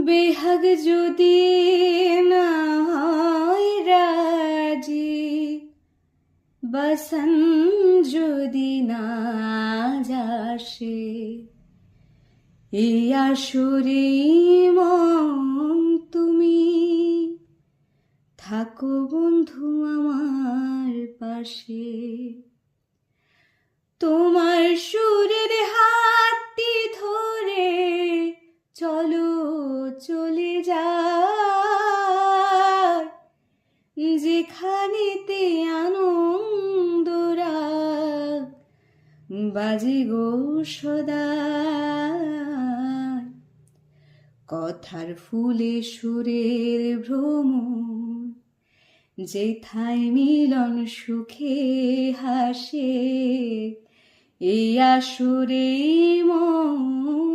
বেহাগ যদি না হয় রাজি, বসন যদি না যাসে, এই আসরে মন তুমি থাকো বন্ধু আমার পাশে। তোমার সুরের হাতটি ধরে চলো চলে যায়, যেখানেতে আনন্দ রাগ বাজে গো সদা। কথার ফুলে সুরের ভ্রমণ, যেথায় মিলন সুখে হাসে, এই আসরে মন